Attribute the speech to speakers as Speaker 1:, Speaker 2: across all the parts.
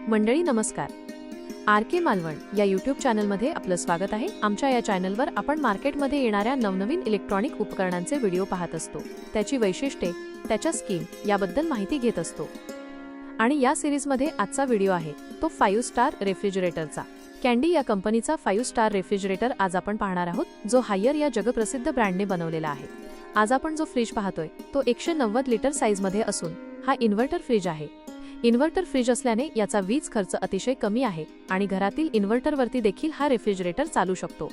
Speaker 1: मंडळी नमस्कार. आर के मालवण या यूट्यूब चॅनलमध्ये आपलं स्वागत आहे. आमच्या या चॅनलवर आपण मार्केटमध्ये येणाऱ्या नवनवीन इलेक्ट्रॉनिक उपकरणांचे व्हिडिओ पाहत असतो. त्याची वैशिष्ट्ये, त्याच्या स्कीम याबद्दल माहिती घेत असतो. आणि या सिरीजमध्ये आजचा व्हिडिओ आहे तो 5 स्टार रेफ्रिजरेटरचा. कॅन्डी या कंपनीचा 5 स्टार रेफ्रिजरेटर आज आपण पाहणार आहोत, जो हायर या जगप्रसिद्ध ब्रँडने बनवलेला आहे. आज आपण जो फ्रीज पाहतोय तो 190 लिटर साईजमध्ये असून हा इन्व्हर्टर फ्रीज आहे. इन्व्हर्टर फ्रीज असल्याने याचा वीज खर्च अतिशय कमी आहे आणि घरातील इन्व्हर्टरवरती देखील हा रेफ्रिजरेटर चालू शकतो.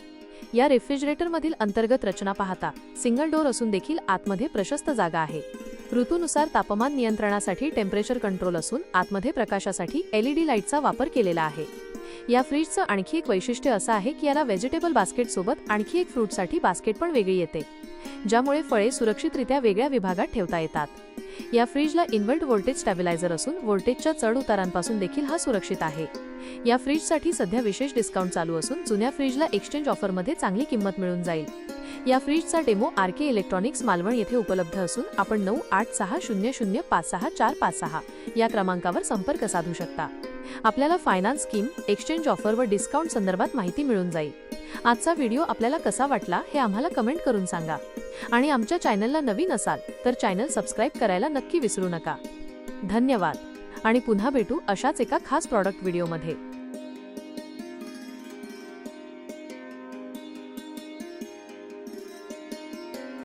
Speaker 1: या रेफ्रिजरेटरमधील अंतर्गत रचना पाहता सिंगल डोर असून देखील आतमध्ये प्रशस्त जागा आहे. ऋतूनुसार तापमान नियंत्रणासाठी टेम्परेचर कंट्रोल असून आतमध्ये प्रकाशासाठी LED लाईटचा वापर केलेला आहे. या फ्रीजचं आणखी एक वैशिष्ट्य असं आहे की याला व्हेजिटेबल बास्केट सोबत आणखी एक फ्रूटसाठी बास्केट पण वेगळी येते, ज्यामुळे फळे सुरक्षितरित्या वेगळ्या विभागात ठेवता येतात. या फ्रीजला इन्व्हर्ट व्होल्टेज स्टॅबिलायझर असून व्होल्टेजच्या चढ उतारांपासून देखील हा सुरक्षित आहे. या फ्रीजसाठी सध्या विशेष डिस्काउंट चालू असून जुन्या फ्रीजला एक्सचेंज ऑफरमध्ये चांगली किंमत मिळून जाईल. या फ्रीजचा डेमो RK इलेक्ट्रॉनिक्स मालवण येथे उपलब्ध असून आपण 9860056456 या क्रमांकावर संपर्क साधू शकता. आपल्याला फायनान्स स्कीम, एक्सचेंज ऑफर व डिस्काउंट संदर्भात माहिती मिळून जाईल. आजचा व्हिडिओ आपल्याला कसा वाटला हे आम्हाला कमेंट करून सांगा. आणि आमच्या चॅनलला नवीन असाल तर चॅनल सबस्क्राईब करायला नक्की विसरू नका. धन्यवाद आणि पुन्हा भेटू अशाच एका खास प्रॉडक्ट व्हिडिओमध्ये.